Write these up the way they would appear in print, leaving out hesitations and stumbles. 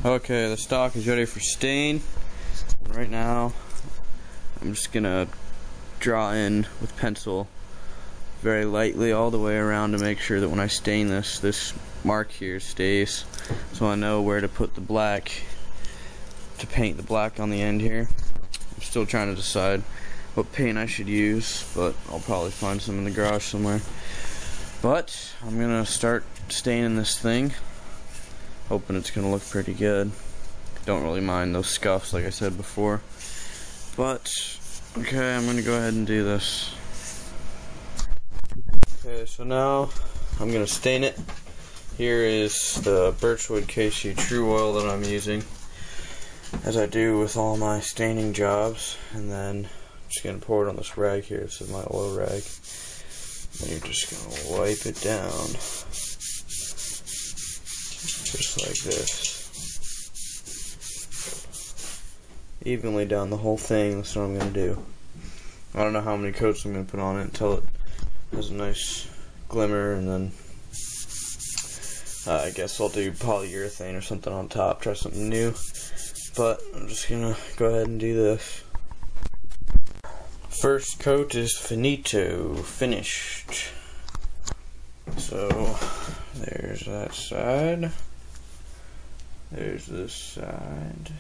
Okay, the stock is ready for stain. Right now, I'm just gonna draw in with pencil very lightly all the way around to make sure that when I stain this mark here stays, so I know where to put the black to paint the black on the end here. I'm still trying to decide what paint I should use, but I'll probably find some in the garage somewhere. But I'm gonna start staining this thing, hoping it's gonna look pretty good. Don't really mind those scuffs like I said before, but okay, I'm gonna go ahead and do this. Okay, so now I'm gonna stain it. Here is the Birchwood KC True Oil that I'm using, as I do with all my staining jobs, and then I'm just gonna pour it on this rag here. This is my oil rag. And you're just gonna wipe it down, just like this. Evenly down the whole thing. That's what I'm gonna do. I don't know how many coats I'm gonna put on it until it has a nice glimmer, and then I guess I'll do polyurethane or something on top, try something new. But I'm just gonna go ahead and do this. First coat is finito, finished. So there's that side. There's this side.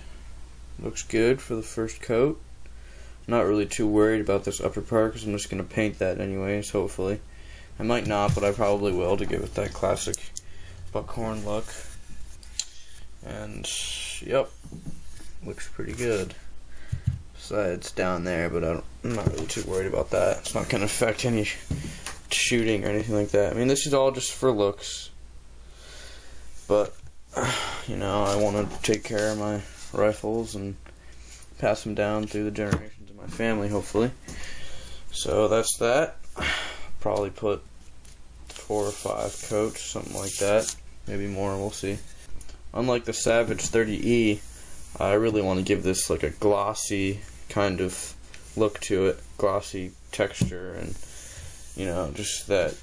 Looks good for the first coat. Not really too worried about this upper part because I'm just going to paint that anyways, hopefully. I might not, but I probably will to give it that classic buckhorn look. And, yep, looks pretty good. Besides down there, but I'm not really too worried about that. It's not going to affect any shooting or anything like that. I mean, this is all just for looks. But, you know, I want to take care of my rifles and pass them down through the generations of my family, hopefully. So that's that. Probably put 4 or 5 coats, something like that. Maybe more, we'll see. Unlike the Savage 30E, I really want to give this like a glossy kind of look to it. Glossy texture and, you know, just that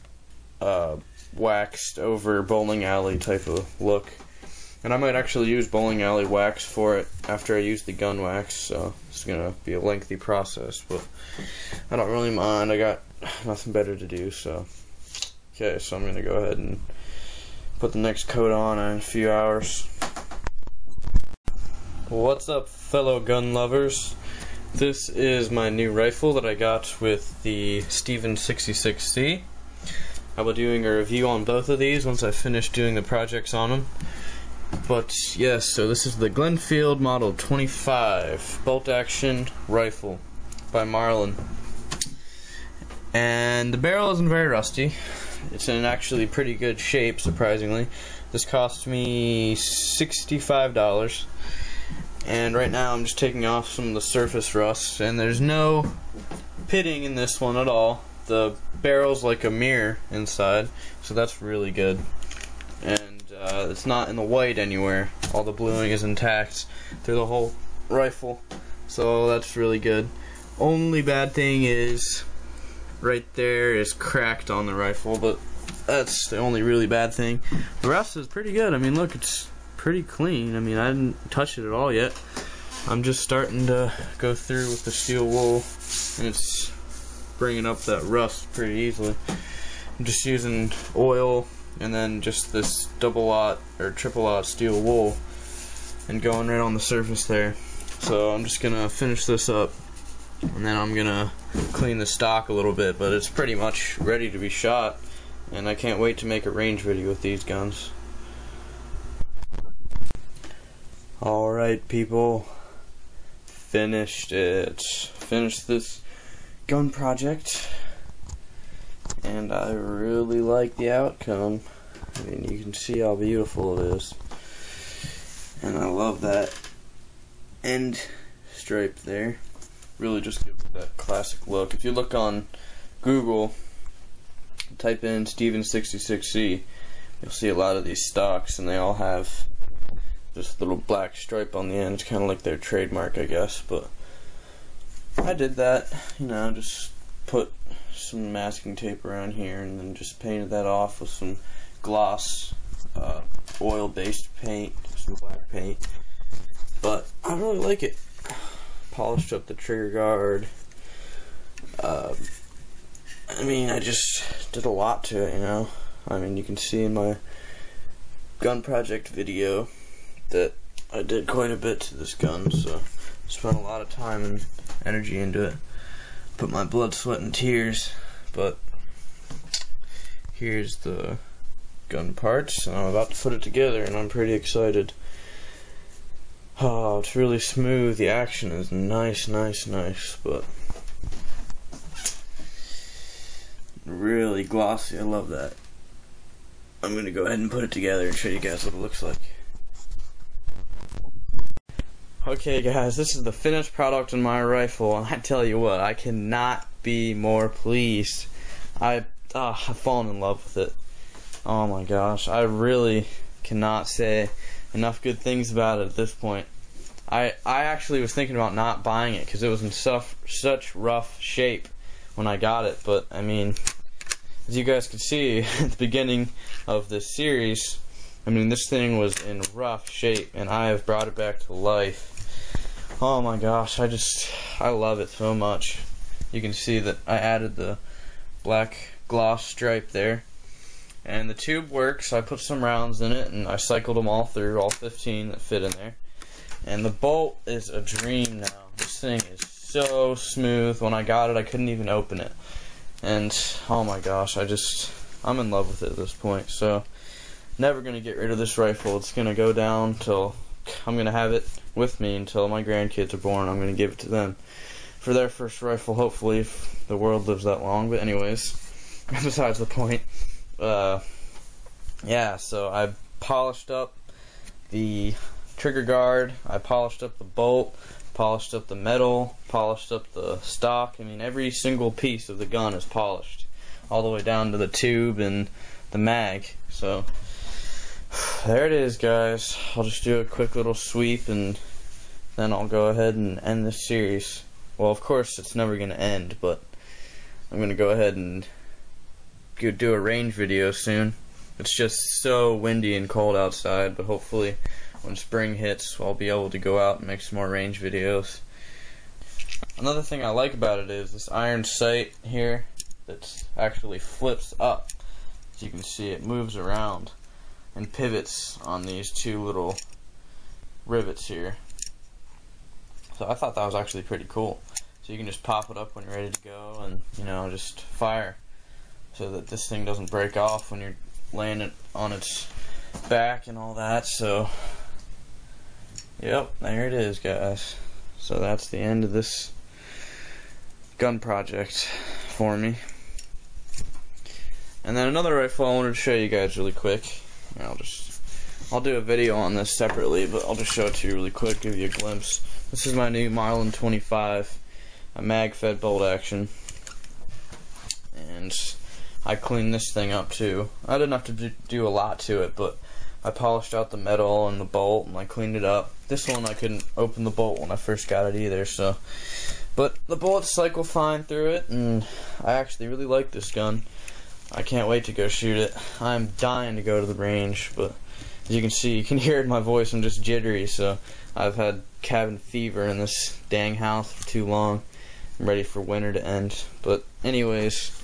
waxed over bowling alley type of look. And I might actually use bowling alley wax for it after I use the gun wax, so it's gonna be a lengthy process, but I don't really mind. I got nothing better to do, so. Okay, so I'm gonna go ahead and put the next coat on in a few hours. What's up, fellow gun lovers? This is my new rifle that I got with the Stevens 66C. I'll be doing a review on both of these once I finish doing the projects on them. But yes, so this is the Glenfield Model 25 bolt action rifle by Marlin. And the barrel isn't very rusty. It's in actually pretty good shape, surprisingly. This cost me $65. And right now I'm just taking off some of the surface rust, and there's no pitting in this one at all. The barrel's like a mirror inside, so that's really good. And it's not in the white anywhere. All the bluing is intact through the whole rifle, so that's really good. Only bad thing is right there is cracked on the rifle, but that's the only really bad thing. The rest is pretty good. I mean, look, it's pretty clean. I mean, I didn't touch it at all yet. I'm just starting to go through with the steel wool, and it's bringing up that rust pretty easily. I'm just using oil and then just this double aught or triple aught steel wool and going right on the surface there. So I'm just gonna finish this up, and then I'm gonna clean the stock a little bit, but it's pretty much ready to be shot, and I can't wait to make a range video with these guns. Alright, people, finished it. Finished this gun project, and I really like the outcome. I mean, you can see how beautiful it is, and I love that end stripe there. Really just gives it that classic look. If you look on Google, type in Stevens 66C, you'll see a lot of these stocks, and they all have just a little black stripe on the end. It's kind of like their trademark, I guess, but I did that, you know, just put some masking tape around here and then just painted that off with some gloss oil-based paint, some black paint. But I really like it. Polished up the trigger guard. I mean, I just did a lot to it, you know. I mean, you can see in my gun project video that I did quite a bit to this gun, so I spent a lot of time and energy into it. Put my blood, sweat, and tears. But here's the gun parts, and I'm about to put it together, and I'm pretty excited. Oh, it's really smooth. The action is nice, but really glossy. I love that. I'm gonna go ahead and put it together and show you guys what it looks like. Okay guys, this is the finished product in my rifle, and I tell you what, I cannot be more pleased. I've fallen in love with it. Oh my gosh, I really cannot say enough good things about it at this point. I actually was thinking about not buying it because it was in such rough shape when I got it, but I mean, as you guys can see at the beginning of this series, I mean, this thing was in rough shape, and I have brought it back to life. Oh my gosh, I love it so much. You can see that I added the black gloss stripe there, and the tube works. I put some rounds in it, and I cycled them all through, all 15 that fit in there. And the bolt is a dream now. This thing is so smooth. When I got it, I couldn't even open it. And oh my gosh, I'm in love with it at this point. So never gonna get rid of this rifle. It's gonna go down till I'm gonna have it with me until my grandkids are born. I'm gonna give it to them for their first rifle, hopefully, if the world lives that long. But anyways, besides the point. Yeah, so I polished up the trigger guard, I polished up the bolt, polished up the metal, polished up the stock. I mean, every single piece of the gun is polished, all the way down to the tube and the mag. So there it is, guys. I'll just do a quick little sweep, and then I'll go ahead and end this series. Well, of course, it's never going to end, but I'm going to go ahead and do a range video soon. It's just so windy and cold outside, but hopefully when spring hits, I'll be able to go out and make some more range videos. Another thing I like about it is this iron sight here that actually flips up. As you can see, it moves around and pivots on these two little rivets here. So I thought that was actually pretty cool. So you can just pop it up when you're ready to go and, you know, just fire, so that this thing doesn't break off when you're laying it on its back and all that. So yep, there it is, guys. So that's the end of this gun project for me. And then another rifle I wanted to show you guys really quick. I'll do a video on this separately, but I'll just show it to you really quick, give you a glimpse. This is my new Marlin 25, a mag-fed bolt action. And I cleaned this thing up too. I didn't have to do a lot to it, but I polished out the metal and the bolt, and I cleaned it up. This one I couldn't open the bolt when I first got it either, so. But the bullets cycle fine through it, and I actually really like this gun. I can't wait to go shoot it. I'm dying to go to the range, but as you can see, you can hear it in my voice, I'm just jittery, so I've had cabin fever in this dang house for too long. I'm ready for winter to end. But anyways,